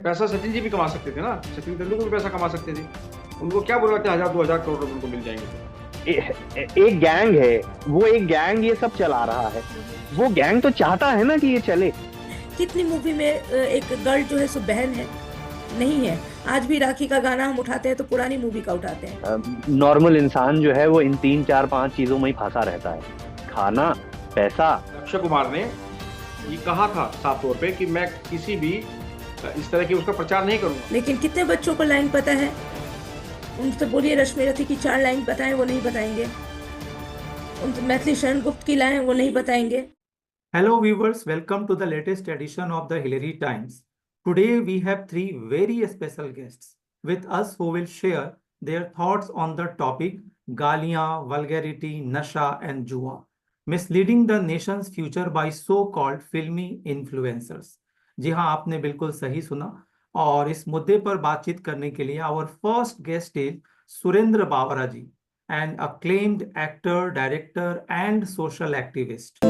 पैसा सचिन जी भी कमा सकते थे ना, सचिन तेंदुलकर भी पैसा कमा सकते थे। उनको क्या बुरा लगता है 1000-2000 करोड़ रुपए उनको मिल जाएंगे तो। एक गैंग है, वो एक गैंग ये सब चला रहा है। वो गैंग तो चाहता है ना कि ये चले। कितनी मूवी में एक गर्ल जो है सो बहन है? नहीं है। आज भी राखी का गाना हम उठाते हैं तो पुरानी मूवी का उठाते हैं। नॉर्मल इंसान जो है वो इन 3 4 5 चीजों में ही फंसा रहता है। खाना, पैसा। अक्षय कुमार ने ये कहा था साफ तौर पे कि मैं किसी भी इस तरह की उसका प्रचार नहीं करूंगा। लेकिन कितने बच्चों को लाइन पता है? उनसे बोलिए रश्मि रथी की 4 लाइन बताएं, वो नहीं बताएंगे। उनसे मैथिली शरण गुप्त की लाइन वो नहीं बताएंगे। Hello viewers, welcome to the latest edition of the Hillary Times. Today we have three very special guests with us who will share their thoughts on the topic Galiyan, vulgarity, nasha and jua, misleading the nation's future by so-called filmy influencers. जी हाँ, आपने बिल्कुल सही सुना। और इस मुद्दे पर बातचीत करने के लिए our first guest is Surendra Bawra ji, an acclaimed actor, director and social activist.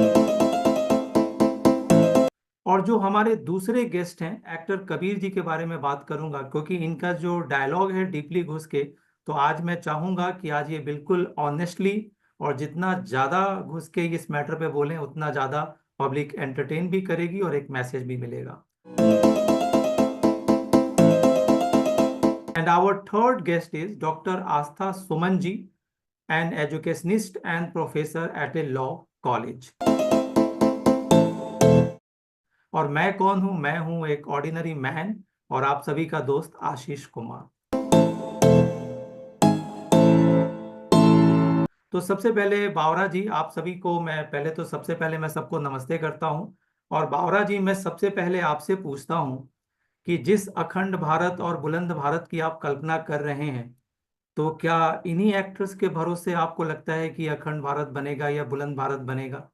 और जो हमारे दूसरे गेस्ट हैं एक्टर कबीर जी के बारे में बात करूंगा, क्योंकि इनका जो डायलॉग है डीपली घुस के, तो आज मैं चाहूंगा कि आज ये बिल्कुल ऑनेस्टली और जितना ज्यादा घुस के इस मैटर पे बोलें उतना ज्यादा पब्लिक एंटरटेन भी करेगी और एक मैसेज भी मिलेगा। And our third guest is doctor Astha Suman ji, an educationist and professor at a law college. और मैं कौन हूं? मैं हूं एक ऑर्डिनरी मैन और आप सभी का दोस्त आशीष कुमार। तो सबसे पहले बावरा जी, आप सभी को सबसे पहले मैं सबको नमस्ते करता हूं। और बावरा जी, मैं सबसे पहले आपसे पूछता हूं कि जिस अखंड भारत और बुलंद भारत की आप कल्पना कर रहे हैं, तो क्या इन्हीं एक्टर्स के भरोसे आपको लगता है कि अखंड भारत बनेगा या बुलंद भारत बनेगा?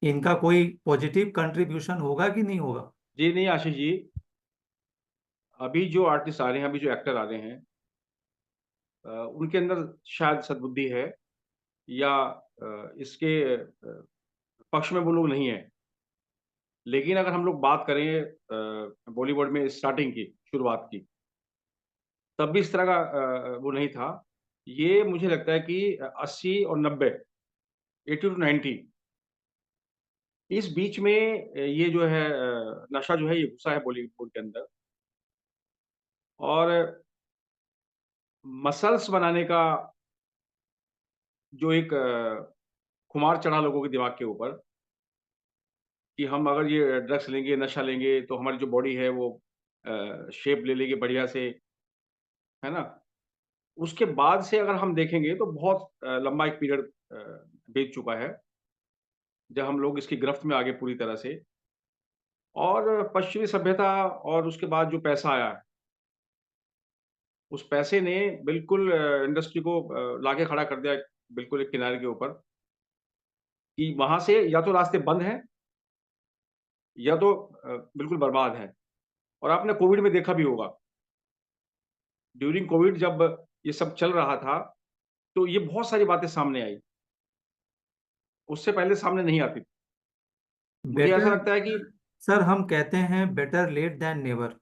इनका कोई पॉजिटिव कंट्रीब्यूशन होगा कि नहीं होगा? जी नहीं आशीष जी, अभी जो आर्टिस्ट आ रहे हैं, अभी जो एक्टर आ रहे हैं, उनके अंदर शायद सद्बुद्धि है या इसके पक्ष में वो लोग नहीं है। लेकिन अगर हम लोग बात करें बॉलीवुड में स्टार्टिंग की, शुरुआत की, तब भी इस तरह का वो नहीं था। ये मुझे लगता है कि 80 और 90, 80 टू 90, इस बीच में ये जो है नशा जो है ये घुसा है बॉलीवुड के अंदर। और मसल्स बनाने का जो एक खुमार चढ़ा लोगों के दिमाग के ऊपर कि हम अगर ये ड्रग्स लेंगे, नशा लेंगे तो हमारी जो बॉडी है वो शेप ले लेगी बढ़िया से, है ना? उसके बाद से अगर हम देखेंगे तो बहुत लंबा एक पीरियड बीत चुका है, जब हम लोग इसकी गिरफ्त में आ गए पूरी तरह से। और पश्चिमी सभ्यता और उसके बाद जो पैसा आया है, उस पैसे ने बिल्कुल इंडस्ट्री को लाके खड़ा कर दिया बिल्कुल एक किनारे के ऊपर कि वहाँ से या तो रास्ते बंद हैं या तो बिल्कुल बर्बाद हैं। और आपने कोविड में देखा भी होगा, ड्यूरिंग कोविड जब ये सब चल रहा था, तो ये बहुत सारी बातें सामने आई, उससे पहले सामने नहीं आती थी। मुझे ऐसा बेटर लगता है कि सर, हम कहते हैं बेटर लेट देन नेवर।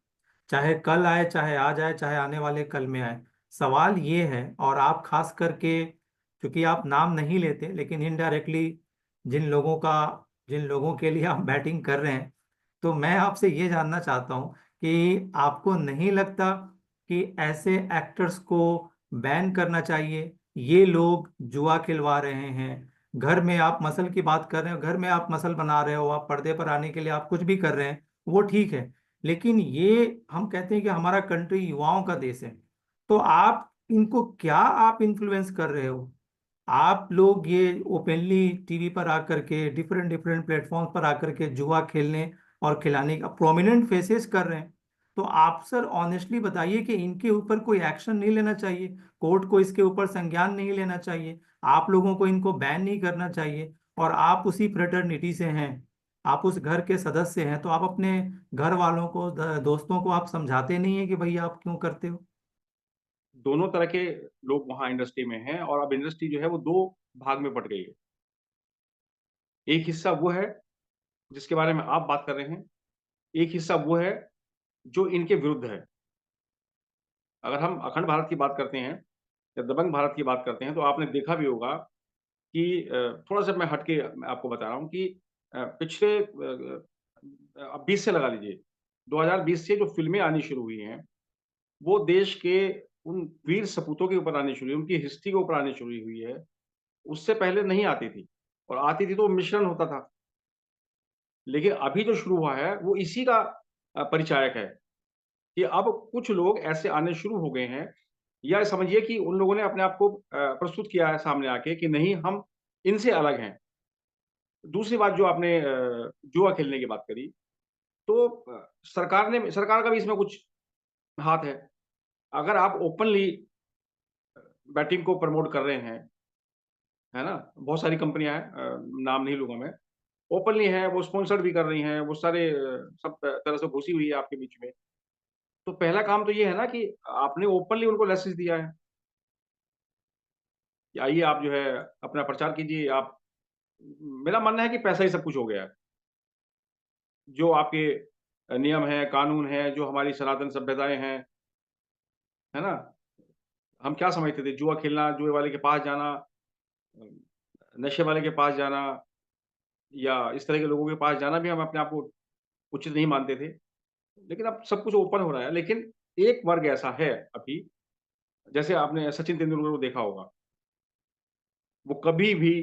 चाहे कल आए, चाहे आज आए, चाहे आने वाले कल में आए। सवाल ये है, और आप खास करके, क्योंकि आप नाम नहीं लेते लेकिन इनडायरेक्टली जिन लोगों का जिन लोगों के लिए आप बैटिंग कर रहे हैं, तो मैं आपसे ये जानना चाहता हूँ कि आपको नहीं लगता कि ऐसे एक्टर्स को बैन करना चाहिए? ये लोग जुआ खिलवा रहे हैं। घर में आप मसल की बात कर रहे हो, घर में आप मसल बना रहे हो, आप पर्दे पर आने के लिए आप कुछ भी कर रहे हैं, वो ठीक है। लेकिन ये हम कहते हैं कि हमारा कंट्री युवाओं का देश है, तो आप इनको क्या आप इन्फ्लुएंस कर रहे हो? आप लोग ये ओपनली टीवी पर आकर के, डिफरेंट डिफरेंट प्लेटफॉर्म पर आकर के जुआ खेलने और खिलाने का प्रोमिनेंट फेसेस कर रहे हैं। तो आप सर ऑनेस्टली बताइए कि इनके ऊपर कोई एक्शन नहीं लेना चाहिए? कोर्ट को इसके ऊपर संज्ञान नहीं लेना चाहिए? आप लोगों को इनको बैन नहीं करना चाहिए? और आप उसी फ्रेटर्निटी से हैं, आप उस घर के सदस्य हैं, तो आप अपने घर वालों को, दोस्तों को आप समझाते नहीं है कि भैया आप क्यों करते हो? दोनों तरह के लोग वहाँ इंडस्ट्री में हैं और अब इंडस्ट्री जो है वो 2 भाग में बँट गई है। एक हिस्सा वो है जिसके बारे में आप बात कर रहे हैं, एक हिस्सा वो है जो इनके विरुद्ध है। अगर हम अखंड भारत की बात करते हैं या दबंग भारत की बात करते हैं, तो आपने देखा भी होगा कि थोड़ा-सा मैं हट के मैं आपको बता रहा हूँ कि पिछले 20 से लगा लीजिए, 2020 से जो फ़िल्में आनी शुरू हुई हैं, वो देश के उन वीर सपूतों के ऊपर आनी शुरू हुई, उनकी हिस्ट्री के ऊपर आनी शुरू हुई है। उससे पहले नहीं आती थी और आती थी तो मिश्रण होता था। लेकिन अभी जो शुरू हुआ है, वो इसी का परिचायक है कि अब कुछ लोग ऐसे आने शुरू हो गए हैं या समझिए कि उन लोगों ने अपने आप को प्रस्तुत किया है सामने आके कि नहीं हम इनसे अलग हैं। दूसरी बात जो आपने जुआ खेलने की बात करी, तो सरकार का भी इसमें कुछ हाथ है। अगर आप ओपनली बैटिंग को प्रमोट कर रहे हैं, है ना? बहुत सारी कंपनियाँ हैं नाम नहीं लूँगा मैं। ओपनली हैं, वो स्पॉन्सर्ड भी कर रही हैं, वो सारे सब तरह से घुसी हुई है आपके बीच में। तो पहला काम तो ये है ना कि आपने ओपनली उनको लाइसेंस दिया है कि आइए आप जो है अपना प्रचार कीजिए। आप मेरा मानना है कि पैसा ही सब कुछ हो गया है। जो आपके नियम हैं, कानून हैं, जो हमारी सनातन सभ्यताएँ हैं, है ना? हम क्या समझते थे जुआ खेलना, जुए वाले के पास जाना, अ, नशे वाले के पास जाना या इस तरह के लोगों के पास जाना भी हम अपने आप को उचित नहीं मानते थे। लेकिन अब सब कुछ ओपन हो रहा है। लेकिन एक वर्ग ऐसा है अभी, जैसे आपने सचिन तेंदुलकर को देखा होगा, वो कभी भी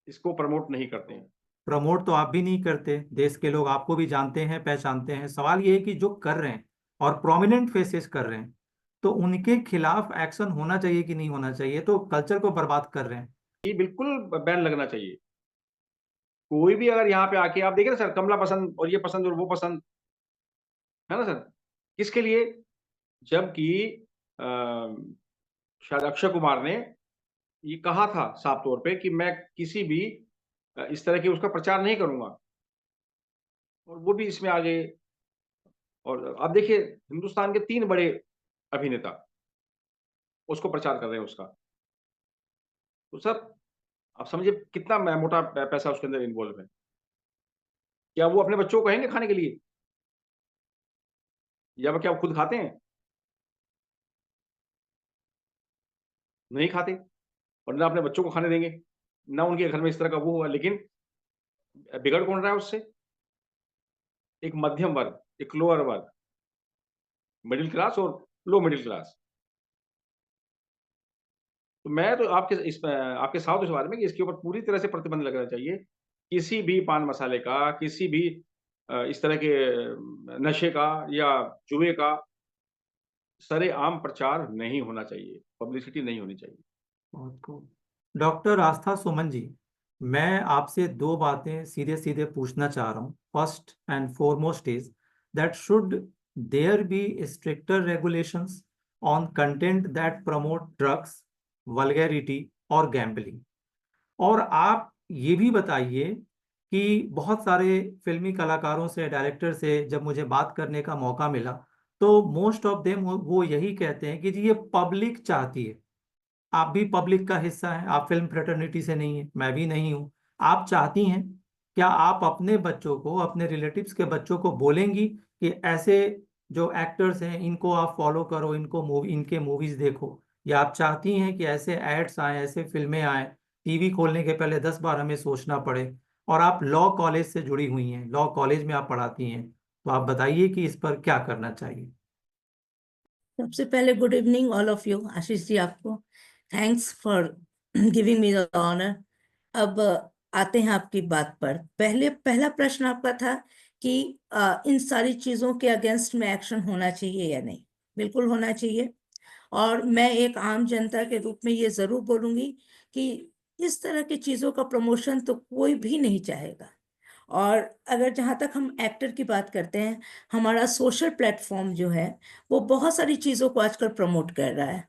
इसको प्रमोट नहीं करते हैं। प्रमोट तो आप भी नहीं करते, देश के लोग आपको भी जानते हैं, पहचानते हैं। सवाल ये है कि जो कर रहे हैं और प्रोमिनेंट फेसेस कर रहे हैं, तो उनके खिलाफ एक्शन होना चाहिए कि नहीं होना चाहिए? तो कल्चर को बर्बाद कर रहे हैं। ये बिल्कुल बैन लगना चाहिए। कोई भी अगर यहाँ पे आके आप देखिए ना सर कमला पसंद और ये पसंद और वो पसंद, है ना सर? किसके लिए? जबकि अ, शायद अक्षय कुमार ने ये कहा था साफ तौर पे कि मैं किसी भी इस तरह के उसका प्रचार नहीं करूँगा और वो भी इसमें आ गए और अब देखिए हिंदुस्तान के 3 बड़े अभिनेता उसको प्रचार कर रहे हैं उसका। तो सर आप समझिए कितना मोटा पैसा उसके अंदर इन्वॉल्व है। क्या वो अपने बच्चों को कहेंगे खाने के लिए? या वो क्या वो खुद खाते हैं? नहीं खाते और ना अपने बच्चों को खाने देंगे, ना उनके घर में इस तरह का वो हुआ। लेकिन बिगड़ कौन रहा है उससे? एक मध्यम वर्ग, एक लोअर वर्ग, मिडल क्लास और लो मिडल क्लास। तो मैं तो आपके साथ हूँ इस बारे में कि इसके ऊपर पूरी तरह से प्रतिबंध लगना चाहिए। किसी भी पान मसाले का, किसी भी इस तरह के नशे का या जुए का सरेआम प्रचार नहीं होना चाहिए, पब्लिसिटी नहीं होनी चाहिए। बहुत खूब। डॉक्टर आस्था सुमन जी, मैं आपसे दो बातें सीधे सीधे पूछना चाह रहा हूँ। First and foremost is that should there be stricter regulations on content that promote drugs, vulgarity और गैम्बलिंग। और आप ये भी बताइए कि बहुत सारे फिल्मी कलाकारों से, डायरेक्टर से जब मुझे बात करने का मौका मिला, तो मोस्ट ऑफ देम वो यही कहते हैं कि जी ये पब्लिक चाहती है। आप भी पब्लिक का हिस्सा हैं, आप फिल्म फ्रेटर्निटी से नहीं है, मैं भी नहीं हूं। आप चाहती हैं, क्या आप अपने बच्चों को, अपने रिलेटिव्स के बच्चों को बोलेंगी कि ऐसे जो एक्टर्स हैं इनको आप फॉलो करो, इनके मूवीज देखो? या आप चाहती हैं कि ऐसे एड्स आए, ऐसे फिल्में आए, टीवी खोलने के पहले 10 बार हमें सोचना पड़े? और आप लॉ कॉलेज से जुड़ी हुई हैं, लॉ कॉलेज में आप पढ़ाती हैं, तो आप बताइए कि इस पर क्या करना चाहिए। सबसे पहले good evening all of you. Ashish ji आपको thanks for giving me the honour. अब आते हैं आपकी बात पर। पहला प्रश्न आपका था कि इन सारी चीजों के अगेंस्ट में एक्शन होना चाहिए या नहीं। बिल्कुल होना चाहिए। और मैं एक आम जनता के रूप में ये जरूर बोलूंगी कि इस तरह की चीजों का प्रमोशन तो कोई भी नहीं चाहेगा। और अगर जहाँ तक हम एक्टर की बात करते हैं, हमारा सोशल प्लेटफॉर्म जो है वो बहुत सारी चीज़ों को आजकल प्रमोट कर रहा है।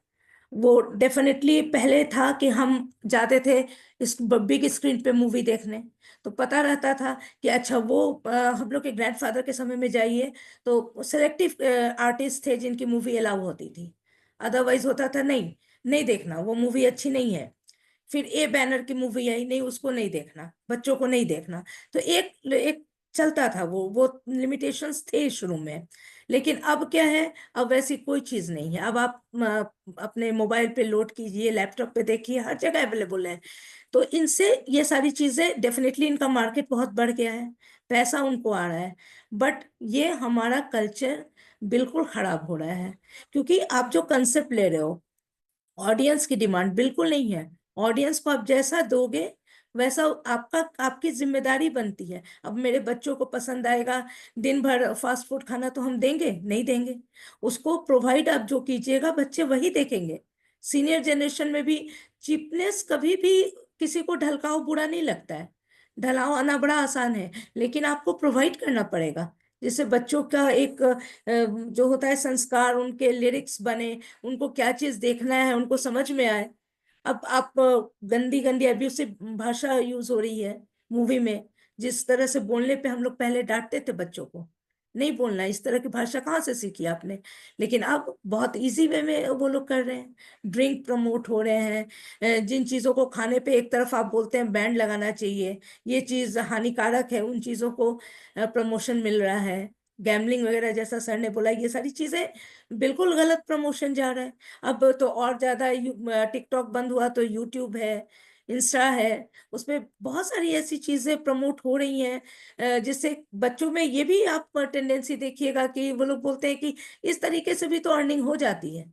वो डेफिनेटली पहले था कि हम जाते थे इस बिग स्क्रीन पे मूवी देखने, तो पता रहता था कि अच्छा वो हम लोग के ग्रैंडफादर के समय में जाइए तो सेलेक्टिव आर्टिस्ट थे जिनकी मूवी अलाउ होती थी। अदरवाइज होता था नहीं, नहीं देखना, वो मूवी अच्छी नहीं है। फिर ए बैनर की मूवी आई, नहीं उसको नहीं देखना, बच्चों को नहीं देखना। तो एक एक चलता था, वो लिमिटेशंस थे शुरू में। लेकिन अब क्या है, अब वैसी कोई चीज नहीं है। अब आप अपने मोबाइल पे लोड कीजिए, लैपटॉप पे देखिए, हर जगह अवेलेबल है। तो इनसे ये सारी चीजें डेफिनेटली, इनका मार्केट बहुत बढ़ गया है, पैसा उनको आ रहा है। बट ये हमारा कल्चर बिल्कुल खराब हो रहा है, क्योंकि आप जो कंसेप्ट ले रहे हो, ऑडियंस की डिमांड बिल्कुल नहीं है। ऑडियंस को आप जैसा दोगे वैसा आपका, आपकी जिम्मेदारी बनती है। अब मेरे बच्चों को पसंद आएगा दिन भर फास्ट फूड खाना, तो हम देंगे? नहीं देंगे। उसको प्रोवाइड आप जो कीजिएगा, बच्चे वही देखेंगे। सीनियर जनरेशन में भी चीपनेस, कभी भी किसी को ढलकाव बुरा नहीं लगता है। ढलाव आना बड़ा आसान है, लेकिन आपको प्रोवाइड करना पड़ेगा, जिससे बच्चों का एक जो होता है संस्कार, उनके लिरिक्स बने, उनको क्या चीज देखना है उनको समझ में आए। अब आप गंदी गंदी अब्यूसिव भाषा यूज हो रही है मूवी में। जिस तरह से बोलने पे हम लोग पहले डांटते थे बच्चों को, नहीं बोलना, इस तरह की भाषा कहाँ से सीखी आपने? लेकिन अब बहुत इजी वे में वो लोग कर रहे हैं। ड्रिंक प्रमोट हो रहे हैं, जिन चीजों को खाने पे एक तरफ आप बोलते हैं बैंड लगाना चाहिए, ये चीज हानिकारक है, उन चीजों को प्रमोशन मिल रहा है। गैम्बलिंग वगैरह, जैसा सर ने बोला, ये सारी चीजें बिल्कुल गलत प्रमोशन जा रहा है। अब तो और ज्यादा, टिकटॉक बंद हुआ तो यूट्यूब है, इंस्टा है, उसमें बहुत सारी ऐसी चीजें प्रमोट हो रही हैं, जिससे बच्चों में ये भी आप टेंडेंसी देखिएगा कि वो लोग बोलते हैं कि इस तरीके से भी तो अर्निंग हो जाती है।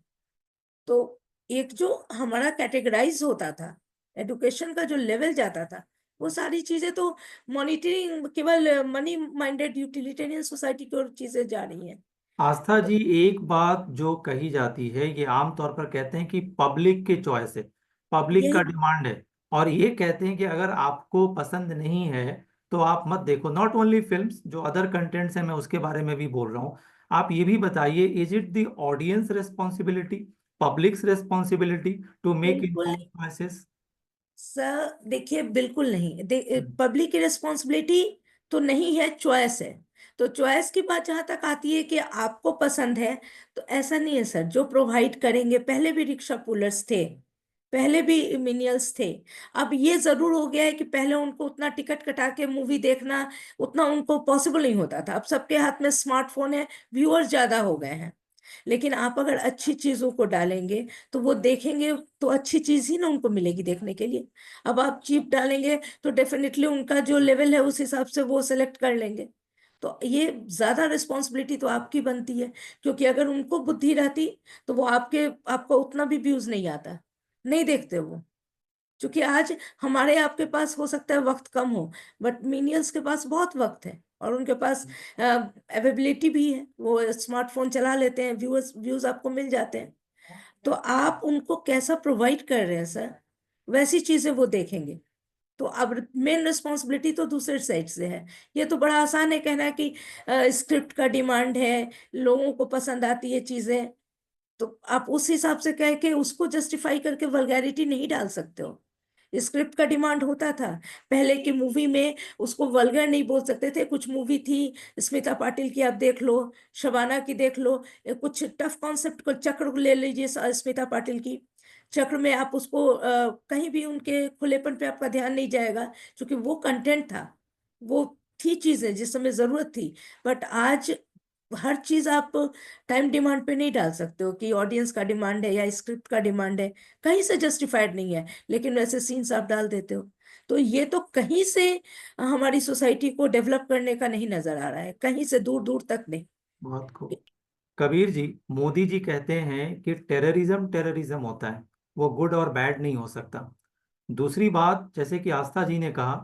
तो एक जो हमारा कैटेगराइज होता था, एडुकेशन का जो लेवल जाता था, वो सारी चीजें तो मॉनिटरिंग, केवल मनी माइंडेड यूटिलिटेरियन सोसाइटी की ओर चीजें जा रही हैं। आस्था तो जी, एक बात जो कही जाती है, ये आमतौर पर कहते हैं कि पब्लिक की चॉइस है, पब्लिक का यही डिमांड है। और ये कहते हैं कि अगर आपको पसंद नहीं है तो आप मत देखो। नॉट ओनली फिल्म्स, जो अदर कंटेंट्स हैं मैं उसके बारे में भी बोल रहा हूँ। आप ये भी बताइए, is it the audience responsibility, publics responsibility to make बिल्कुल इन्फॉर्म्ड चॉइसेस? सर, देखिए बिल्कुल नहीं, पब्लिक की रिस्पॉन्सिबिलिटी तो नहीं है, चॉइस है। तो चॉइस की बात जहां तक आती है कि आपको पसंद है, तो ऐसा नहीं है सर। जो प्रोवाइड करेंगे, पहले भी रिक्शा पुलर्स थे, पहले भी मिनियल्स थे। अब ये जरूर हो गया है कि पहले उनको उतना टिकट कटा के मूवी देखना, उतना उनको पॉसिबल नहीं होता था। अब सबके हाथ में स्मार्टफोन है, व्यूअर्स ज्यादा हो गए हैं। लेकिन आप अगर अच्छी चीजों को डालेंगे तो वो देखेंगे, तो अच्छी चीज ही ना उनको मिलेगी देखने के लिए। अब आप चीप डालेंगे तो डेफिनेटली उनका जो लेवल है उस हिसाब से वो सेलेक्ट कर लेंगे। तो ये ज्यादा रिस्पॉन्सिबिलिटी तो आपकी बनती है, क्योंकि अगर उनको बुद्धि रहती तो वो आपको उतना भी व्यूज नहीं आता, नहीं देखते वो। क्योंकि आज हमारे आपके पास हो सकता है वक्त कम हो, बट मिनियंस के पास बहुत वक्त है, और उनके पास अवेबिलिटी भी है, वो स्मार्टफोन चला लेते हैं, व्यूज आपको मिल जाते हैं। तो आप उनको कैसा प्रोवाइड कर रहे हैं सर, वैसी चीजें वो देखेंगे। तो अब मेन रिस्पॉन्सिबिलिटी तो दूसरे साइड से है। ये तो बड़ा आसान है कहना कि स्क्रिप्ट का डिमांड है, लोगों को पसंद आती है चीजें, तो आप उस हिसाब से कह के उसको जस्टिफाई करके वल्गैरिटी नहीं डाल सकते हो। स्क्रिप्ट का डिमांड होता था पहले की मूवी में, उसको वल्गर नहीं बोल सकते थे। कुछ मूवी थी, स्मिता पाटिल की आप देख लो, शबाना की देख लो, कुछ टफ कॉन्सेप्ट को, चक्र को ले लीजिए, स्मिता पाटिल की चक्र में आप उसको कहीं भी उनके खुलेपन पे आपका ध्यान नहीं जाएगा, क्योंकि वो कंटेंट था, वो थी चीजें जिस समय जरूरत थी। बट आज हर चीज आप टाइम डिमांड पे नहीं डाल सकते हो कि ऑडियंस का डिमांड है या स्क्रिप्ट का डिमांड है, कहीं से जस्टिफाइड नहीं है, लेकिन वैसे सीन्स आप डाल देते हो। तो ये तो कहीं से हमारी सोसाइटी को डेवलप करने का नहीं नजर आ रहा है, कहीं से, दूर दूर तक नहीं। बहुत खूब। कबीर जी, मोदी जी कहते हैं कि टेररिज्म टेररिज्म होता है, वो गुड और बैड नहीं हो सकता। दूसरी बात, जैसे कि आस्था जी ने कहा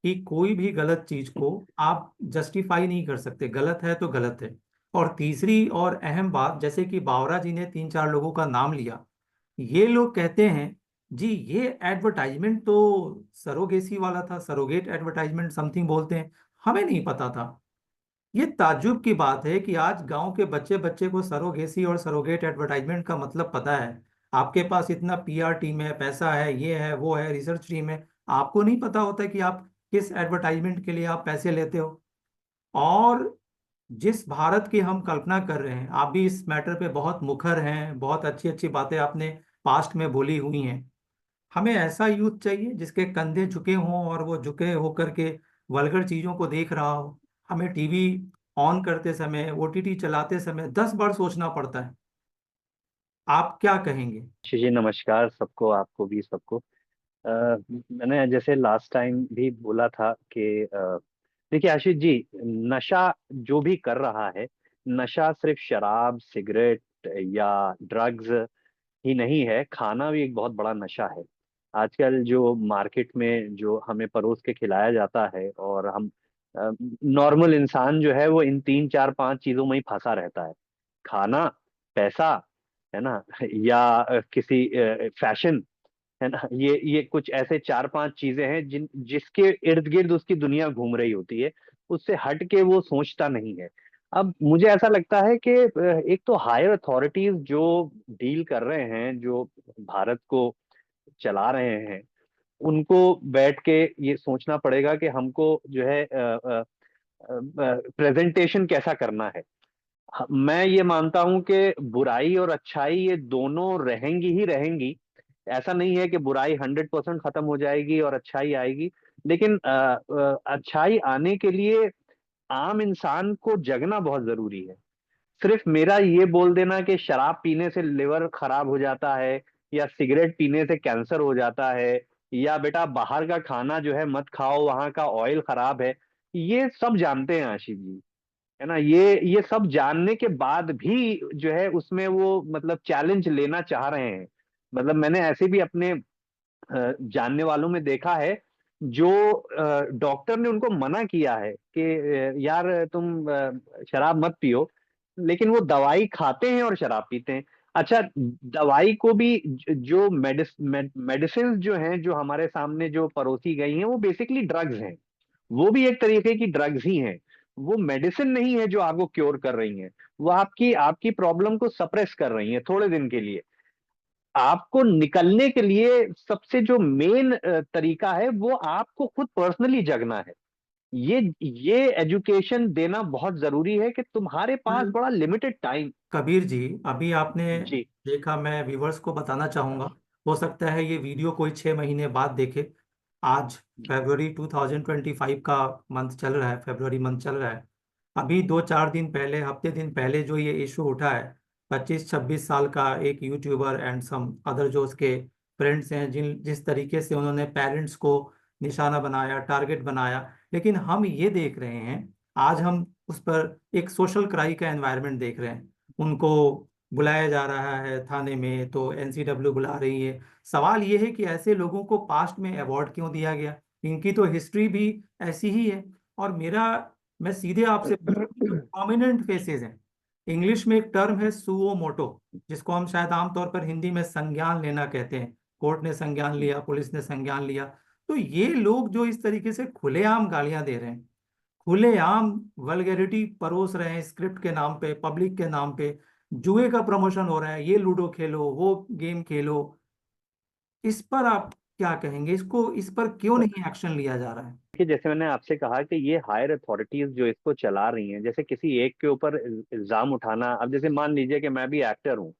कि कोई भी गलत चीज को आप जस्टिफाई नहीं कर सकते, गलत है तो गलत है। और तीसरी और अहम बात, जैसे कि बावरा जी ने 3-4 लोगों का नाम लिया, ये लोग कहते हैं जी ये एडवर्टाइजमेंट तो सरोगेसी वाला था, सरोगेट एडवर्टाइजमेंट समथिंग बोलते हैं, हमें नहीं पता था। ये ताज्जुब की बात है कि आज गांव के बच्चे बच्चे को सरोगेसी और सरोगेट एडवर्टाइजमेंट का मतलब पता है। आपके पास इतना पीआर टीम है, पैसा है, ये है वो है, रिसर्च टीम है, आपको नहीं पता होता कि आप किस एडवर्टाइजमेंट के लिए आप पैसे लेते हो। और जिस भारत की हम कल्पना कर रहे हैं, आप भी इस मैटर पे बहुत मुखर हैं, बहुत अच्छी अच्छी बातें आपने पास्ट में बोली हुई हैं। हमें ऐसा यूथ चाहिए जिसके कंधे झुके हों और वो झुके होकर के वल्गर चीजों को देख रहा हो। हमें टीवी ऑन करते समय, ओटीटी चलाते समय 10 बार सोचना पड़ता है। आप क्या कहेंगे? आशीष जी नमस्कार सबको, आपको भी सबको। मैंने जैसे लास्ट टाइम भी बोला था कि देखिए आशीष जी, नशा जो भी कर रहा है, नशा सिर्फ शराब सिगरेट या ड्रग्स ही नहीं है, खाना भी एक बहुत बड़ा नशा है। आजकल जो मार्केट में जो हमें परोस के खिलाया जाता है, और हम नॉर्मल इंसान जो है वो इन तीन चार पांच चीजों में ही फंसा रहता है। खाना, पैसा, है ना, या किसी फैशन, है ना, ये कुछ ऐसे चार पांच चीजें हैं जिसके इर्द गिर्द उसकी दुनिया घूम रही होती है। उससे हट के वो सोचता नहीं है। अब मुझे ऐसा लगता है कि एक तो हायर अथॉरिटीज जो डील कर रहे हैं, जो भारत को चला रहे हैं, उनको बैठ के ये सोचना पड़ेगा कि हमको जो है प्रेजेंटेशन कैसा करना है। मैं ये मानता हूं कि बुराई और अच्छाई ये दोनों रहेंगी ही रहेंगी। ऐसा नहीं है कि बुराई 100% खत्म हो जाएगी और अच्छाई आएगी। लेकिन अच्छाई आने के लिए आम इंसान को जगना बहुत जरूरी है। सिर्फ मेरा ये बोल देना कि शराब पीने से लिवर खराब हो जाता है, या सिगरेट पीने से कैंसर हो जाता है, या बेटा बाहर का खाना जो है मत खाओ, वहां का ऑयल खराब है, ये सब जानते हैं आशीष जी, है ना। ये सब जानने के बाद भी जो है उसमें वो मतलब चैलेंज लेना चाह रहे हैं। मतलब मैंने ऐसे भी अपने जानने वालों में देखा है, जो डॉक्टर ने उनको मना किया है कि यार तुम शराब मत पियो, लेकिन वो दवाई खाते हैं और शराब पीते हैं। अच्छा, दवाई को भी जो मेडिसिन जो हैं, जो हमारे सामने जो परोसी गई हैं, वो बेसिकली ड्रग्स हैं। वो भी एक तरीके की ड्रग्स ही हैं। वो मेडिसिन नहीं है जो आपको क्योर कर रही हैं। वो आपकी आपकी प्रॉब्लम को सप्रेस कर रही हैं थोड़े दिन के लिए। आपको निकलने के लिए सबसे जो मेन तरीका है, वो आपको खुद पर्सनली जगना है। ये एजुकेशन देना बहुत जरूरी है कि तुम्हारे पास बड़ा लिमिटेड टाइम। कबीर जी, अभी आपने जी। देखा, मैं व्यूवर्स को बताना चाहूंगा, हो सकता है ये वीडियो कोई 6 महीने बाद देखे। आज फरवरी 2025 का मंथ चल रहा है, फरवरी मंथ चल रहा है। अभी 2-4 दिन पहले, हफ्ते दिन पहले जो ये इशू उठा है, 25-26 साल का एक यूट्यूबर एंड सम अदर जो उसके फ्रेंड्स हैं, जिस तरीके से उन्होंने पेरेंट्स को निशाना बनाया, टारगेट बनाया। लेकिन हम ये देख रहे हैं, आज हम उस पर एक सोशल क्राई का एनवायरनमेंट देख रहे हैं। उनको बुलाया जा रहा है थाने में, तो एनसीडब्ल्यू बुला रही है। सवाल ये है कि ऐसे लोगों को पास्ट में अवार्ड क्यों दिया गया? इनकी तो हिस्ट्री भी ऐसी ही है। और मैं सीधे आपसे प्रोमिनेंट फेसेस हैं। इंग्लिश में एक टर्म है सुओ मोटो, जिसको हम शायद आमतौर पर हिंदी में संज्ञान लेना कहते हैं। कोर्ट ने संज्ञान लिया, पुलिस ने संज्ञान लिया। तो ये लोग जो इस तरीके से खुलेआम गालियां दे रहे हैं, खुलेआम वल्गैरिटी परोस रहे हैं, स्क्रिप्ट के नाम पे, पब्लिक के नाम पे जुए का प्रमोशन हो रहा है, ये लूडो खेलो, वो गेम खेलो, इस पर आप क्या कहेंगे? इस पर क्यों नहीं एक्शन लिया जा रहा है? कि जैसे मैंने आपसे कहा कि ये हायर अथॉरिटीज जो इसको चला रही हैं, जैसे किसी एक के ऊपर इल्जाम उठाना। अब जैसे मान लीजिए कि मैं भी एक्टर हूँ।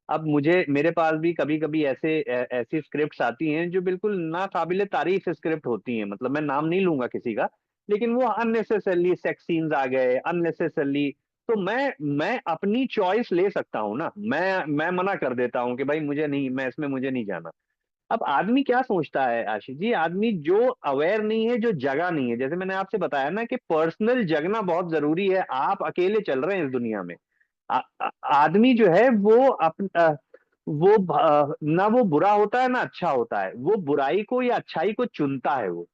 अब मेरे पास भी कभी कभी ऐसी स्क्रिप्ट्स आती हैं जो बिल्कुल ना काबिले तारीफ स्क्रिप्ट होती हैं। मतलब मैं नाम नहीं लूंगा किसी का, लेकिन वो अननेसेसरली सेक्स सीन्स आ गए, अननेसेसरली। तो मैं अपनी चॉइस ले सकता हूँ ना। मैं मना कर देता हूँ कि भाई मुझे नहीं, मैं इसमें मुझे नहीं जाना। अब आदमी क्या सोचता है आशीष जी, आदमी जो अवेयर नहीं है, जो जगा नहीं है। जैसे मैंने आपसे बताया ना कि पर्सनल जगना बहुत जरूरी है। आप अकेले चल रहे हैं इस दुनिया में। आदमी जो है वो ना वो बुरा होता है ना अच्छा होता है। वो बुराई को या अच्छाई को चुनता है वो,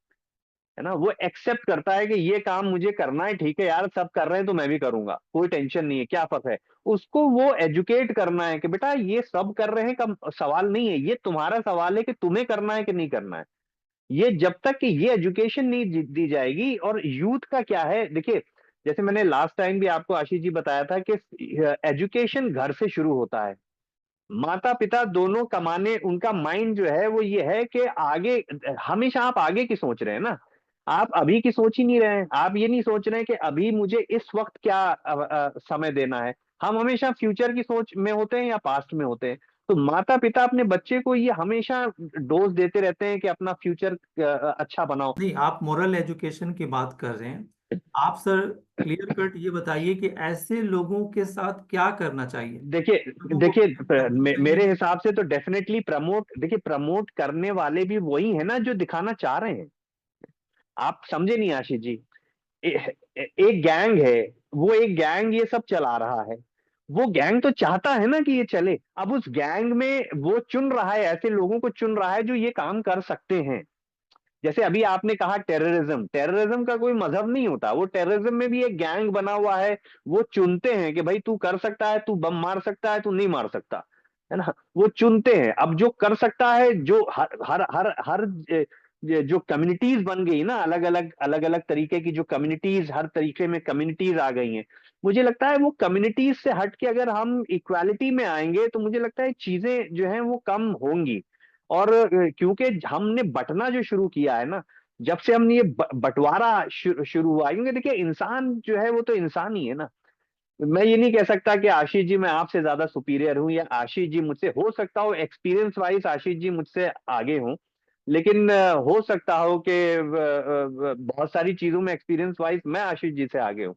है ना। वो एक्सेप्ट करता है कि ये काम मुझे करना है, ठीक है यार सब कर रहे हैं तो मैं भी करूंगा, कोई टेंशन नहीं है, क्या फर्क है। उसको वो एजुकेट करना है कि बेटा ये सब कर रहे हैं का सवाल नहीं है, ये तुम्हारा सवाल है कि तुम्हें करना है कि नहीं करना है। ये जब तक कि ये एजुकेशन नहीं दी जाएगी। और यूथ का क्या है, देखिए, जैसे मैंने लास्ट टाइम भी आपको आशीष जी बताया था कि एजुकेशन घर से शुरू होता है। माता पिता दोनों कमाने, उनका माइंड जो है वो ये है कि आगे, हमेशा आप आगे की सोच रहे हैं ना। आप अभी की सोच ही नहीं रहे हैं। आप ये नहीं सोच रहे हैं कि अभी मुझे इस वक्त क्या समय देना है। हम हमेशा फ्यूचर की सोच में होते हैं या पास्ट में होते हैं। तो माता पिता अपने बच्चे को ये हमेशा डोज देते रहते हैं कि अपना फ्यूचर अच्छा बनाओ। नहीं, आप मोरल एजुकेशन की बात कर रहे हैं। आप सर क्लियर कट ये बताइए कि ऐसे लोगों के साथ क्या करना चाहिए? देखिए लोगों को देखिए क्या करना मेरे चाहिए? हिसाब से तो डेफिनेटली प्रमोट करने वाले भी वही है ना जो दिखाना चाह रहे हैं। आप समझे नहीं आशीष जी। एक गैंग है, वो एक गैंग ये सब चला रहा है, वो गैंग तो चाहता है ना कि ये चले। अब उस गैंग में वो चुन रहा है, ऐसे लोगों को चुन रहा है जो ये काम कर सकते हैं। जैसे अभी आपने कहा टेररिज्म, टेररिज्म का कोई मजहब नहीं होता, वो टेररिज्म में भी एक गैंग बना हुआ है। वो चुनते हैं कि भाई तू कर सकता है, तू बम मार सकता है, तू नहीं मार सकता, है ना। वो चुनते हैं। अब जो कर सकता है, जो हर हर हर हर जो कम्युनिटीज बन गई ना, अलग अलग तरीके की जो कम्युनिटीज, हर तरीके में कम्युनिटीज आ गई हैं। मुझे लगता है वो कम्युनिटीज से हट के अगर हम इक्वालिटी में आएंगे तो मुझे लगता है चीजें जो हैं वो कम होंगी। और क्योंकि हमने बंटना जो शुरू किया है ना, जब से हमने ये बंटवारा शुरू हुआ, क्योंकि देखिए इंसान जो है वो तो इंसान ही है ना। मैं ये नहीं कह सकता कि आशीष जी मैं आपसे ज्यादा सुपीरियर हूं, या आशीष जी मुझसे, हो सकता हो एक्सपीरियंस वाइज आशीष जी मुझसे आगे हों, लेकिन हो सकता हो कि बहुत सारी चीजों में एक्सपीरियंस वाइज मैं आशीष जी से आगे हूं।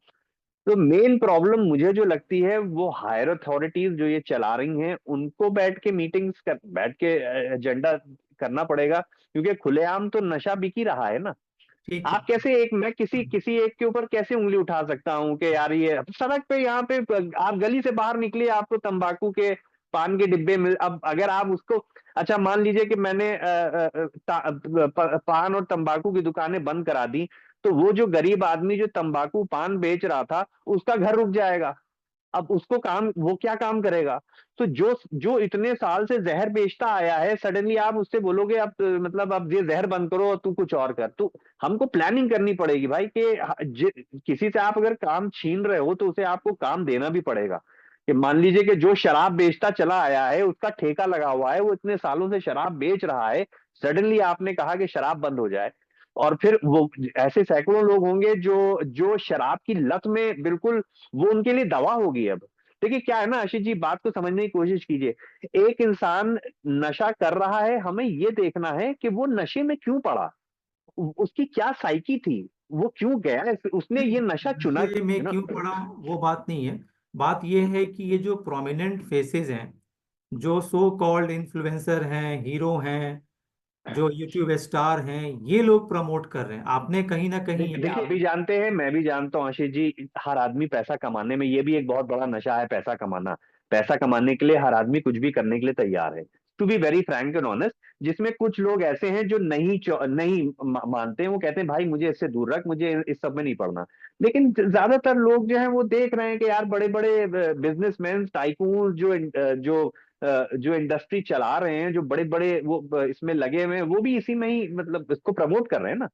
तो मेन प्रॉब्लम मुझे जो लगती है वो हायर अथॉरिटीज जो ये चला रही हैं, उनको बैठ के मीटिंग्स कर, बैठ के एजेंडा करना पड़ेगा, क्योंकि खुलेआम तो नशा बिक ही रहा है ना। ठीक है। आप कैसे एक, मैं किसी किसी एक के ऊपर कैसे उंगली उठा सकता हूँ कि यार ये सड़क पे, यहाँ पे आप गली से बाहर निकले, आपको तंबाकू के, पान के डिब्बे मिल, अब अगर आप उसको, अच्छा मान लीजिए कि मैंने पान और तंबाकू की दुकानें बंद करा दी, तो वो जो गरीब आदमी जो तंबाकू पान बेच रहा था, उसका घर रुक जाएगा। अब उसको काम, वो क्या काम करेगा। तो जो जो इतने साल से जहर बेचता आया है, सडनली आप उससे बोलोगे अब मतलब अब ये जहर बंद करो और तू कुछ और कर, तो हमको प्लानिंग करनी पड़ेगी भाई कि किसी से आप अगर काम छीन रहे हो तो उसे आपको काम देना भी पड़ेगा। कि मान लीजिए कि जो शराब बेचता चला आया है, उसका ठेका लगा हुआ है, वो इतने सालों से शराब बेच रहा है, सडनली आपने कहा कि शराब बंद हो जाए, और फिर वो ऐसे सैकड़ों लोग होंगे जो जो शराब की लत में बिल्कुल, वो उनके लिए दवा होगी। अब देखिए क्या है ना आशीष जी, बात को समझने की कोशिश कीजिए। एक इंसान नशा कर रहा है, हमें ये देखना है कि वो नशे में क्यों पड़ा, उसकी क्या साइकी थी, वो क्यों गया, उसने ये नशा चुना, नशे है में ना। क्यों पड़ा वो बात नहीं है। बात ये है कि ये जो प्रोमिनेंट फेसेस हैं, जो सो कॉल्ड इन्फ्लुएंसर हैं, हीरो हैं, जो यूट्यूब स्टार हैं, ये लोग प्रमोट कर रहे हैं। आपने कहीं ना कहीं ये देखिए भी जानते हैं, मैं भी जानता हूँ आशीष जी, हर आदमी पैसा कमाने में, ये भी एक बहुत बड़ा नशा है पैसा कमाना। पैसा कमाने के लिए हर आदमी कुछ भी करने के लिए तैयार है, to be very frank and honest. जिसमें कुछ लोग ऐसे हैं जो नहीं मानते हैं, वो कहते हैं भाई मुझे इससे दूर रख, मुझे इस सब में नहीं पड़ना। लेकिन ज्यादातर लोग जो हैं वो देख रहे हैं कि यार बड़े बड़े बिजनेसमैन, टाइकून, जो इंडस्ट्री चला रहे हैं, जो बड़े बड़े वो इसमें लगे हुए हैं, वो भी इसी में ही मतलब इसको प्रमोट कर रहे हैं ना।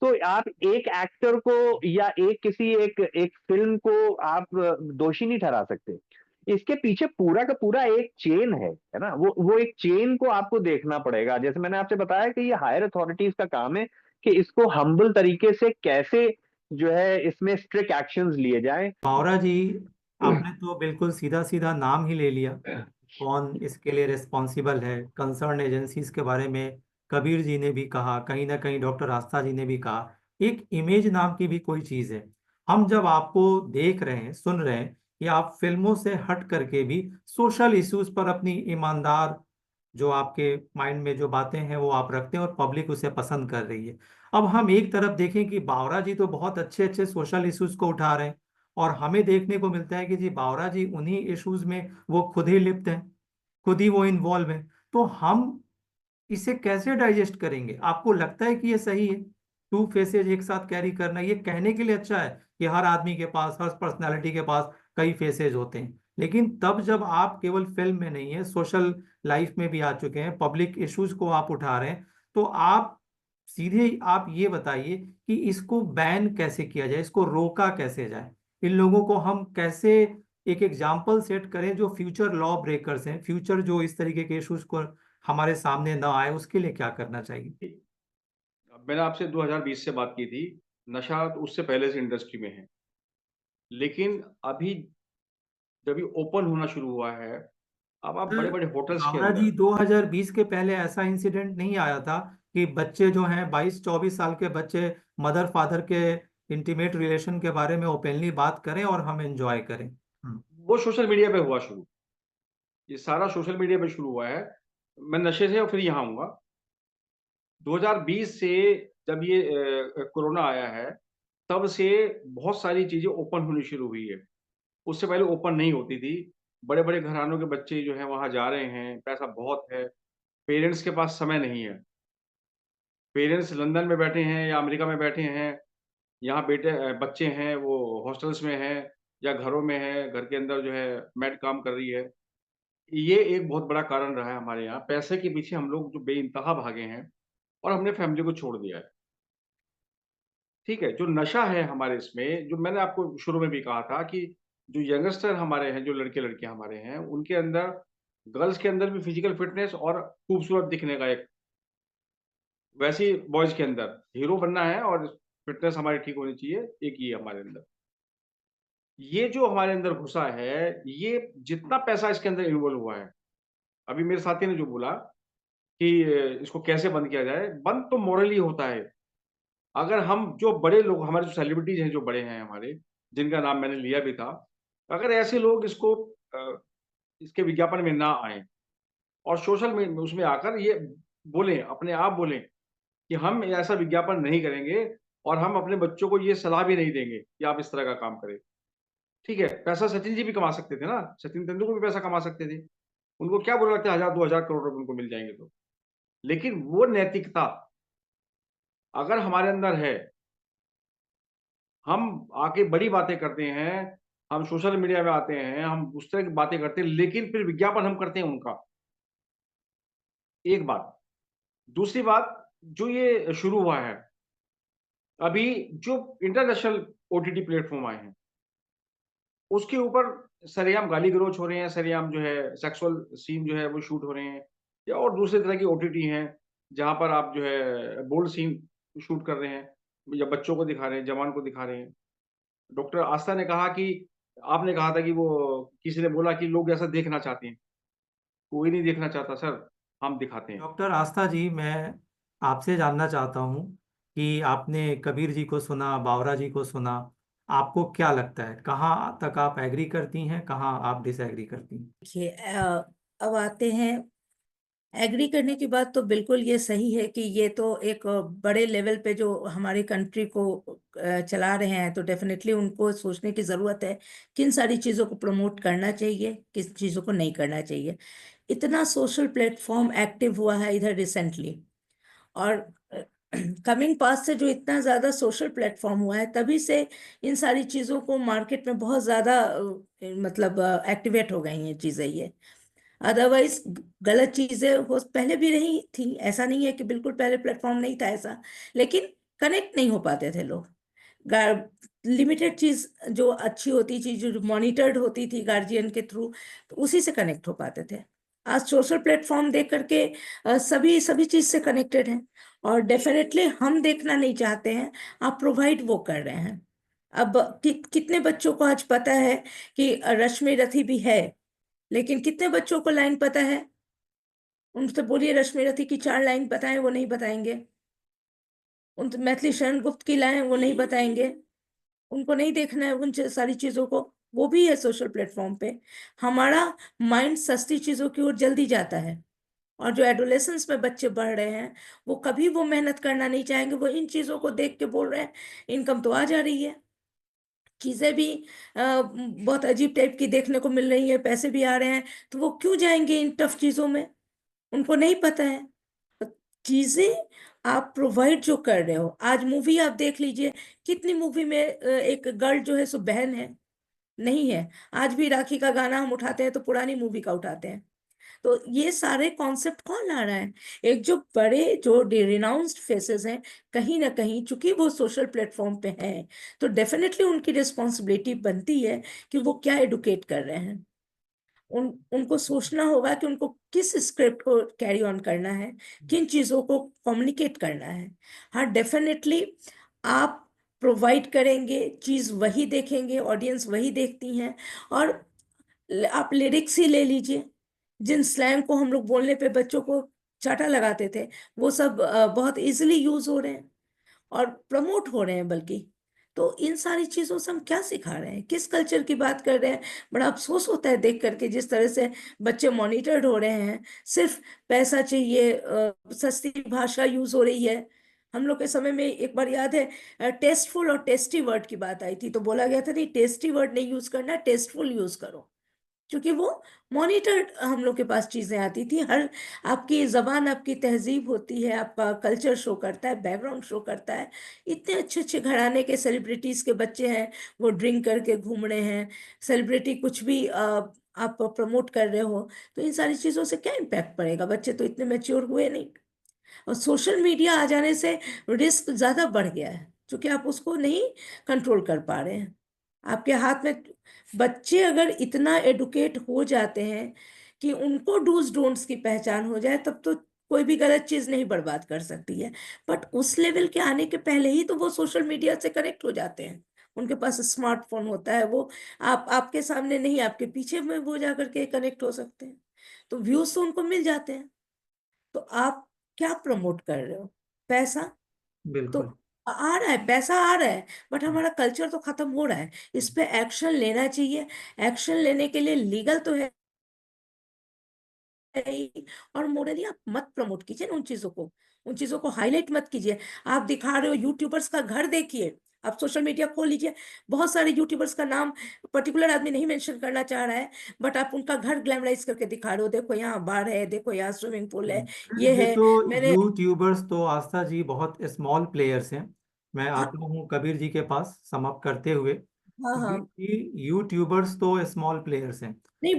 तो आप एक एक्टर को या एक किसी एक एक फिल्म को आप दोषी नहीं ठहरा सकते। इसके पीछे पूरा का पूरा एक चेन है ना। वो एक चेन को आपको देखना पड़ेगा। जैसे मैंने आपसे बताया कि ये हायर अथॉरिटीज का काम है कि इसको हम्बल तरीके से कैसे जो है इसमें स्ट्रिक्ट एक्शंस लिए जाएं। बावरा जी, आपने तो बिल्कुल सीधा सीधा नाम ही ले लिया। कौन इसके लिए रिस्पॉन्सिबल है? कंसर्न एजेंसीज के बारे में कबीर जी ने भी कहा, कहीं ना कहीं डॉक्टर आस्था जी ने भी कहा। एक इमेज नाम की भी कोई चीज है। हम जब आपको देख रहे हैं, सुन रहे हैं कि आप फिल्मों से हट करके भी सोशल इश्यूज पर अपनी ईमानदार, जो आपके माइंड में जो बातें हैं वो आप रखते हैं और पब्लिक उसे पसंद कर रही है। अब हम एक तरफ देखें कि बावरा जी तो बहुत अच्छे अच्छे सोशल इश्यूज को उठा रहे हैं, और हमें देखने को मिलता है कि जी बावरा जी उन्हीं इश्यूज में वो खुद ही लिप्त हैं, खुद ही वो इन्वॉल्व हैं। तो हम इसे कैसे डाइजेस्ट करेंगे? आपको लगता है कि ये सही है टू फेसेज एक साथ कैरी करना? ये कहने के लिए अच्छा है कि हर आदमी के पास, हर पर्सनालिटी के पास कई फेसेज होते हैं, लेकिन तब जब आप केवल फिल्म में नहीं है, सोशल लाइफ में भी आ चुके हैं, पब्लिक इश्यूज को आप उठा रहे हैं, तो आप सीधे आप ये बताइए कि इसको बैन कैसे किया जाए, इसको रोका कैसे जाए? इन लोगों को हम कैसे एक एग्जाम्पल सेट करें जो फ्यूचर लॉ ब्रेकर्स हैं, फ्यूचर जो इस तरीके के इश्यूज को हमारे सामने ना आए, उसके लिए क्या करना चाहिए? मैंने आपसे 2020 से बात की थी, नशा तो उससे पहले से इंडस्ट्री में है। लेकिन अभी जब ये ओपन होना शुरू हुआ है, अब आप सर, बड़े-बड़े होटल्स के बावरा जी अंदर 2020 के पहले ऐसा इंसिडेंट नहीं आया था कि बच्चे जो हैं 22-24 साल के बच्चे मदर फादर के इंटीमेट रिलेशन के बारे में ओपनली बात करें और हम एंजॉय करें। वो सोशल मीडिया पे हुआ शुरू। ये सारा सोशल मीडिया पे शुरू हुआ है। मैं नशे से और फिर यहाँ आऊँगा। 2020 से जब ये कोरोना आया है, तब से बहुत सारी चीज़ें ओपन होनी शुरू हुई है। उससे पहले ओपन नहीं होती थी। बड़े-बड़े घरानों के बच्चे जो हैं वहाँ जा रहे हैं, पैसा बहुत है, पेरेंट्स के पास समय नहीं है। पेरेंट्स लंदन में बैठे हैं या अमेरिका में बैठे हैं, यहाँ बच्चे हैं वो हॉस्टल्स में हैं या घरों में हैं, घर के अंदर जो है मेड काम कर रही है। ये एक बहुत बड़ा कारण रहा है हमारे यहाँ। पैसे के पीछे हम लोग जो बेइंतहा भागे हैं और हमने फैमिली को छोड़ दिया है। ठीक है? जो नशा है हमारे इसमें, जो मैंने आपको शुरू में भी कहा था कि जो यंगस्टर हमारे हैं, जो लड़के-लड़कियाँ हमारे हैं, उनके अंदर गर्ल्स के अंदर भी फिज़िकल फिटनेस और खूबसूरत दिखने का एक वैसे ही बॉयज़ के अंदर हीरो बनना है और फिटनेस हमारी ठीक होनी चाहिए, एक ये है हमारे अंदर। ये जो हमारे अंदर घुसा है, ये जितना पैसा इसके अंदर इन्वॉल्व हुआ है, अभी मेरे साथी ने जो बोला कि इसको कैसे बंद किया जाए, बंद तो मॉरली होता है। अगर हम जो बड़े लोग हमारे जो सेलिब्रिटीज़ हैं, जो बड़े हैं हमारे, जिनका नाम मैंने लिया भी था, अगर ऐसे लोग इसके विज्ञापन में ना आएँ और सोशल में उसमें आकर ये बोलें, अपने आप बोलें कि हम ऐसा विज्ञापन नहीं करेंगे और हम अपने बच्चों को ये सलाह भी नहीं देंगे कि आप इस तरह का काम करें। ठीक है, पैसा सचिन जी भी कमा सकते थे ना, सचिन तेंदुलकर भी पैसा कमा सकते थे। उनको क्या बुरा लगता है 1000 2000 करोड़ रुपए उनको मिल जाएँगे तो। लेकिन वो नैतिकता अगर हमारे अंदर है, हम आके बड़ी बातें करते हैं, हम सोशल मीडिया में आते हैं, हम उस तरह की बातें करते हैं, लेकिन फिर विज्ञापन हम करते हैं उनका। एक बात। दूसरी बात, जो ये शुरू हुआ है, अभी जो इंटरनेशनल ओटीटी प्लेटफ़ॉर्म आए हैं, उसके ऊपर सरेआम गाली-गलौच हो रहे हैं, सरेआम जो है सेक्सुअल सीन जो है वो शूट हो रहे हैं या और दूसरे तरह की ओटीटी हैं, जहाँ पर आप जो है बोल्ड सीन शूट कर रहे हैं या बच्चों को दिखा रहे हैं, जवान को दिखा रहे हैं। डॉक्टर आस्था ने कहा कि आपने कहा था कि वो किसी ने बोला कि लोग ऐसा देखना चाहते हैं। कोई नहीं देखना चाहता सर, हम दिखाते हैं। डॉक्टर आस्था जी, मैं आपसे जानना चाहता हूँ कि आपने कबीर जी को सुना, बावरा जी को सुना, आपको क्या लगता है, कहाँ तक आप एग्री करती हैं, कहाँ आप डिसएग्री करती हैं? देखिए अब आते हैं एग्री करने की बात। तो बिल्कुल ये सही है कि ये तो एक बड़े लेवल पे जो हमारी कंट्री को चला रहे हैं, तो डेफिनेटली उनको सोचने की ज़रूरत है किन सारी चीज़ों को प्रमोट करना चाहिए, किस चीज़ों को नहीं करना चाहिए। इतना सोशल प्लेटफॉर्म एक्टिव हुआ है इधर रिसेंटली, और कमिंग पास्ट से जो इतना ज़्यादा सोशल प्लेटफॉर्म हुआ है, तभी से इन सारी चीज़ों को मार्केट में बहुत ज़्यादा मतलब एक्टिवेट हो गई हैं चीज़ें ये। अदरवाइज गलत चीजें हो पहले भी रही थी, ऐसा नहीं है कि बिल्कुल पहले प्लेटफॉर्म नहीं था ऐसा, लेकिन कनेक्ट नहीं हो पाते थे लोग। लिमिटेड चीज जो अच्छी होती चीज जो मॉनिटर्ड होती थी गार्जियन के थ्रू, तो उसी से कनेक्ट हो पाते थे। आज सोशल प्लेटफॉर्म देख करके सभी सभी चीज से कनेक्टेड हैं, और डेफिनेटली हम देखना नहीं चाहते हैं, आप प्रोवाइड वो कर रहे हैं। अब कितने बच्चों को आज पता है कि रश्मि रथी भी है, लेकिन कितने बच्चों को लाइन पता है? उनसे बोलिए रश्मि रथी की 4 लाइन बताएं, वो नहीं बताएंगे। उन मैथिली शरण गुप्त की लाइन वो नहीं बताएंगे। उनको नहीं देखना है उन सारी चीजों को। वो भी है सोशल प्लेटफॉर्म पे। हमारा माइंड सस्ती चीजों की ओर जल्दी जाता है, और जो एडोलेसेंस में बच्चे बढ़ रहे हैं, वो कभी वो मेहनत करना नहीं चाहेंगे। वो इन चीजों को देख के बोल रहे हैं इनकम तो आ जा रही है, चीजें भी बहुत अजीब टाइप की देखने को मिल रही है, पैसे भी आ रहे हैं, तो वो क्यों जाएंगे इन टफ चीजों में? उनको नहीं पता है। तो चीजें आप प्रोवाइड जो कर रहे हो, आज मूवी आप देख लीजिए, कितनी मूवी में एक गर्ल जो है सो बहन है नहीं है। आज भी राखी का गाना हम उठाते हैं तो पुरानी मूवी का उठाते हैं। तो ये सारे कॉन्सेप्ट कौन ला रहा है? एक जो बड़े जो रिनाउंस्ड फेसेस हैं, कहीं ना कहीं चूंकि वो सोशल प्लेटफॉर्म पे हैं, तो डेफिनेटली उनकी रिस्पॉन्सिबिलिटी बनती है कि वो क्या एडुकेट कर रहे हैं। उनको सोचना होगा कि उनको किस स्क्रिप्ट को कैरी ऑन करना है, किन चीजों को कम्युनिकेट करना है। हाँ, डेफिनेटली आप प्रोवाइड करेंगे, चीज वही देखेंगे, ऑडियंस वही देखती हैं। और आप लिरिक्स ही ले लीजिए, जिन स्लैंग को हम लोग बोलने पे बच्चों को चाटा लगाते थे, वो सब बहुत इजीली यूज हो रहे हैं और प्रमोट हो रहे हैं बल्कि। तो इन सारी चीजों से हम क्या सिखा रहे हैं, किस कल्चर की बात कर रहे हैं? बड़ा अफसोस होता है देख करके जिस तरह से बच्चे मॉनिटर्ड हो रहे हैं। सिर्फ पैसा चाहिए, सस्ती भाषा यूज हो रही है। हम लोग के समय में एक बार याद है, टेस्टफुल और टेस्टी वर्ड की बात आई थी, तो बोला गया था नहीं, टेस्टी वर्ड नहीं यूज करना, टेस्टफुल यूज करो। क्योंकि वो मॉनिटर्ड हम लोग के पास चीजें आती थी। हर आपकी जबान, आपकी तहजीब होती है, आपका कल्चर शो करता है, बैकग्राउंड शो करता है। इतने अच्छे अच्छे घराने के सेलिब्रिटीज के बच्चे हैं, वो ड्रिंक करके घूम रहे हैं। सेलिब्रिटी कुछ भी आप प्रमोट कर रहे हो, तो इन सारी चीजों से क्या इम्पैक्ट पड़ेगा? बच्चे तो इतने मैच्योर हुए नहीं। और सोशल मीडिया आ जाने से रिस्क ज्यादा बढ़ गया है, क्योंकि आप उसको नहीं कंट्रोल कर पा रहे हैं। आपके हाथ में, बच्चे अगर इतना एडुकेट हो जाते हैं कि उनको डूज डोंट्स की पहचान हो जाए, तब तो कोई भी गलत चीज नहीं बर्बाद कर सकती है। बट उस लेवल के आने के पहले ही तो वो सोशल मीडिया से कनेक्ट हो जाते हैं। उनके पास स्मार्टफोन होता है, वो आपके सामने नहीं, आपके पीछे में वो जाकर के कनेक्ट हो सकते हैं। तो व्यूज तो उनको मिल जाते हैं। तो आप क्या प्रमोट कर रहे हो? पैसा तो बिल्कुल। आ रहा है, पैसा आ रहा है, बट हमारा कल्चर तो खत्म हो रहा है। इस पे एक्शन लेना चाहिए। एक्शन लेने के लिए लीगल तो है ही, और मोरली आप मत प्रमोट कीजिए ना उन चीजों को हाईलाइट मत कीजिए। आप दिखा रहे हो यूट्यूबर्स का घर, देखिए, आप सोशल मीडिया खोल लीजिए, बहुत सारे यूट्यूबर्स का नाम पर्टिकुलर आदमी नहीं मेंशन करना चाह रहा है, बट आप उनका घर ग्लैमराइज करके दिखा रहे हो, देखो यहाँ बार है, देखो यहाँ स्विमिंग पूल है, ये ये है। तो मैंने यूट्यूबर्स तो आस्था जी बहुत स्मॉल प्लेयर्स हैं। मैं हाँ, आता हूँ कबीर जी के पास समाप्त करते हुए। हाँ, कबीर हाँ। जी, यूट्यूबर्स तो स्मॉल प्लेयर्स हैं। नहीं,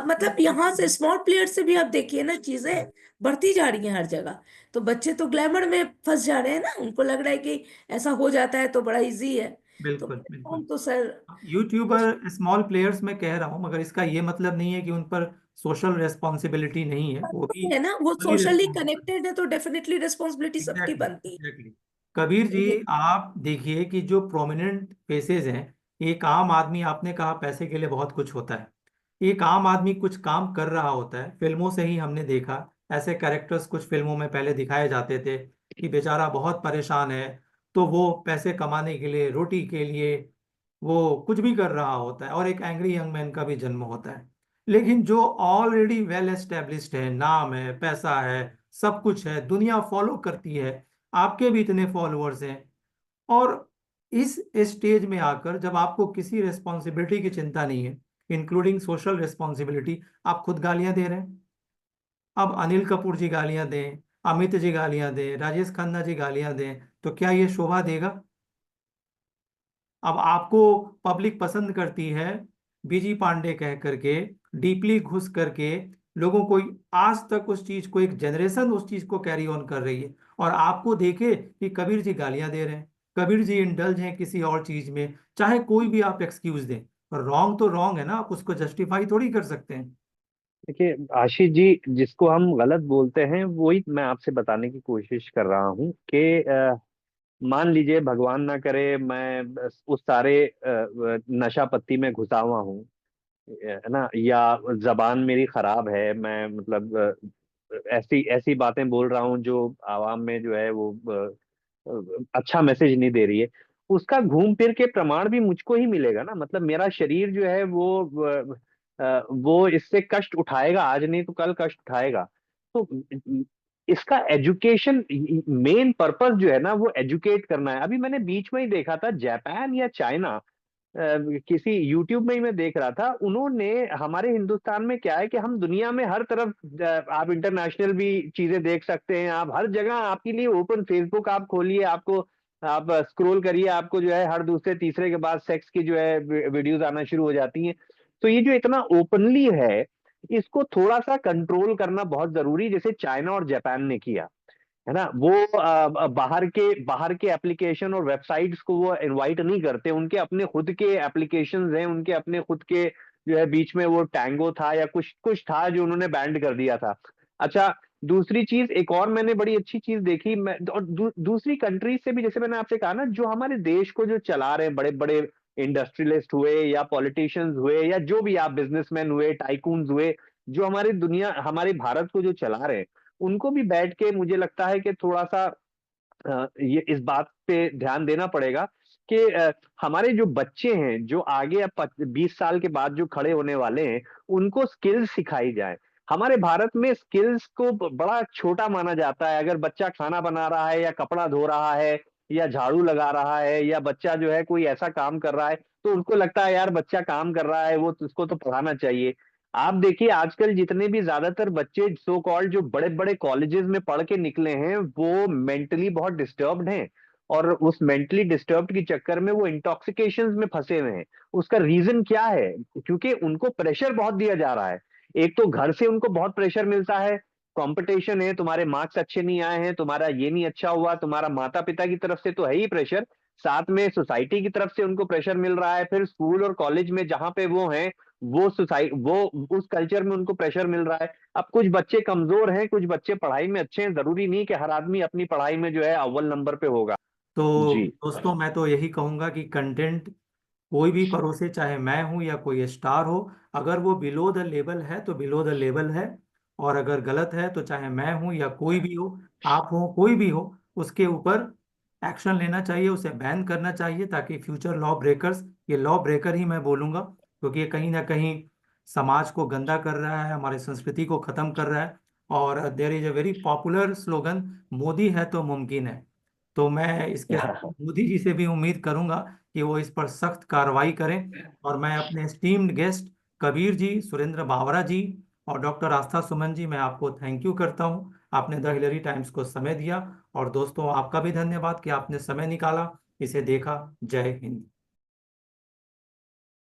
मतलब यहाँ से स्मॉल प्लेयर से भी आप देखिए ना, चीजें बढ़ती जा रही हैं हर जगह। तो बच्चे तो ग्लैमर में फंस जा रहे हैं ना, उनको लग रहा है कि ऐसा हो जाता है तो बड़ा इजी है। तो बिल्कुल बिल्कुल। प्लेटफॉर्म तो सर, यूट्यूबर स्मॉल प्लेयर्स मैं कह रहा हूँ, मगर इसका ये मतलब नहीं है कि उन पर सोशल रिस्पॉन्सिबिलिटी नहीं है, वो भी है ना, वो बड़ी सोशली रिस्पॉन्सिबिलिटी। कनेक्टेड है, तो डेफिनेटली रिस्पॉन्सिबिलिटी सबकी एग्जैक्टली बनती एग्जैक्टली। कबीर है। जी, ये आप देखिए कि जो प्रोमिनेंट फेसेस हैं, एक आम आदमी, आपने कहा पैसे के लिए बहुत कुछ होता है, एक आम आदमी कुछ काम कर रहा होता है, फिल्मों से ही हमने देखा, ऐसे कैरेक्टर्स कुछ फिल्मों में पहले दिखाए जाते थे कि बेचारा बहुत परेशान है, तो वो पैसे कमाने के लिए, रोटी के लिए वो कुछ भी कर रहा होता है, और एक एंग्री यंग मैन का भी जन्म होता है। लेकिन जो ऑलरेडी वेल एस्टेब्लिश्ड है, नाम है, पैसा है, सब कुछ है, दुनिया फॉलो करती है, आपके भी इतने फॉलोअर्स हैं, और इस स्टेज में आकर जब आपको किसी रिस्पॉन्सिबिलिटी की चिंता नहीं है, इंक्लूडिंग सोशल रिस्पॉन्सिबिलिटी, आप खुद गालियां दे रहे हैं। अब अनिल कपूर जी गालियां दें, अमित जी गालियां दें, राजेश खन्ना जी गालियां दें, तो क्या ये शोभा देगा? अब आपको पब्लिक पसंद करती है बीजी पांडे कह करके, डीपली घुस करके, लोगों को आज तक उस चीज को, एक जनरेशन उस चीज को कैरी ऑन कर रही है, और आपको देखे कि कबीर जी गालियां दे रहे हैं, कबीर जी इंडल्ज हैं किसी और चीज में, चाहे कोई भी आप एक्सक्यूज दें, पर रॉन्ग तो रॉन्ग है ना, आप उसको जस्टिफाई थोड़ी कर सकते हैं। देखिए आशीष जी, जिसको हम गलत बोलते हैं वही मैं आपसे बताने की कोशिश कर रहा हूँ कि मान लीजिए भगवान ना करे मैं उस सारे नशा पत्ती में घुसा हुआ हूँ, है ना, या जबान मेरी खराब है, मैं मतलब ऐसी ऐसी बातें बोल रहा हूँ जो आवाम में जो है वो अच्छा मैसेज नहीं दे रही है, उसका घूम फिर के प्रमाण भी मुझको ही मिलेगा ना। मतलब मेरा शरीर जो है वो इससे कष्ट उठाएगा, आज नहीं तो कल कष्ट उठाएगा। तो इसका एजुकेशन, मेन पर्पस जो है ना वो एजुकेट करना है। अभी मैंने बीच में ही देखा था, जापान या चाइना, किसी यूट्यूब में ही मैं देख रहा था, उन्होंने, हमारे हिंदुस्तान में क्या है कि हम दुनिया में हर तरफ, आप इंटरनेशनल भी चीजें देख सकते हैं, आप हर जगह आपके लिए ओपन, फेसबुक आप खोलिए, आपको आप स्क्रॉल करिए, आपको जो है हर दूसरे तीसरे के बाद सेक्स की जो है वीडियोस आना शुरू हो जाती हैं। तो ये जो इतना ओपनली है, इसको थोड़ा सा कंट्रोल करना बहुत जरूरी, जैसे चाइना और जापान ने किया, है ना। वो बाहर के एप्लीकेशन और वेबसाइट्स को वो इनवाइट नहीं करते, उनके अपने खुद के एप्लीकेशंस हैं, उनके अपने खुद के जो है, बीच में वो टैंगो था या कुछ कुछ था जो उन्होंने बैंड कर दिया था। अच्छा, दूसरी चीज, एक और मैंने बड़ी अच्छी चीज देखी, मैं और दूसरी कंट्रीज से भी, जैसे मैंने आपसे कहा ना, जो हमारे देश को जो चला रहे हैं, बड़े बड़े इंडस्ट्रियलिस्ट हुए या पॉलिटिशियंस हुए या जो भी आप बिजनेसमैन हुए, टाइकून्स हुए, जो हमारी दुनिया, हमारे भारत को जो चला रहे हैं, उनको भी बैठ के मुझे लगता है कि थोड़ा सा ये इस बात पे ध्यान देना पड़ेगा कि हमारे जो बच्चे हैं, जो आगे अब 20 साल के बाद जो खड़े होने वाले हैं, उनको स्किल्स सिखाई जाए। हमारे भारत में स्किल्स को बड़ा छोटा माना जाता है। अगर बच्चा खाना बना रहा है या कपड़ा धो रहा है या झाड़ू लगा रहा है या बच्चा जो है कोई ऐसा काम कर रहा है, तो उनको लगता है यार बच्चा काम कर रहा है, वो उसको तो पढ़ाना चाहिए। आप देखिए आजकल जितने भी ज्यादातर बच्चे सो कॉल्ड जो बड़े बड़े कॉलेजेस में पढ़ के निकले हैं, वो मेंटली बहुत डिस्टर्ब्ड हैं। और उस मेंटली डिस्टर्ब्ड के चक्कर में वो इंटॉक्सिकेशंस में फंसे हुए हैं। उसका रीजन क्या है? क्योंकि उनको प्रेशर बहुत दिया जा रहा है। एक तो घर से उनको बहुत प्रेशर मिलता है, कंपटीशन है, तुम्हारे मार्क्स अच्छे नहीं आए हैं, तुम्हारा ये नहीं अच्छा हुआ, तुम्हारा माता पिता की तरफ से तो है ही प्रेशर, साथ में सोसाइटी की तरफ से उनको प्रेशर मिल रहा है, फिर स्कूल और कॉलेज में जहां पे वो हैं, वो उस कल्चर में उनको प्रेशर मिल रहा है। अब कुछ बच्चे कमजोर हैं, कुछ बच्चे पढ़ाई में अच्छे हैं, जरूरी नहीं कि हर आदमी अपनी पढ़ाई में जो है अव्वल नंबर पे होगा। तो जी। दोस्तों मैं तो यही कहूंगा कि कंटेंट कोई भी परोसे, चाहे मैं हूं या कोई स्टार हो, अगर वो बिलो द लेवल है तो बिलो द लेवल है। और अगर गलत है तो चाहे मैं हूं या कोई भी हो, आप हो कोई भी हो, उसके ऊपर एक्शन लेना चाहिए, उसे बैन करना चाहिए, ताकि फ्यूचर लॉ ब्रेकर्स, ये लॉ ब्रेकर ही मैं बोलूंगा, क्योंकि ये कहीं ना कहीं समाज को गंदा कर रहा है, हमारी संस्कृति को खत्म कर रहा है। और there is a very popular slogan, Modi है तो मुमकिन है। तो मैं इसके मोदी जी से भी उम्मीद करूंगा कि वो इस पर सख्त कार्रवाई करें। और मैं अपने स्टीम्ड गेस्ट कबीर जी, सुरेंद्र बावरा जी और डॉक्टर आस्था सुमन जी, मैं आपको थैंक यू करता हूं, आपने द हिलरी टाइम्स को समय दिया। और दोस्तों आपका भी धन्यवाद कि आपने समय निकाला, इसे देखा। जय हिंद।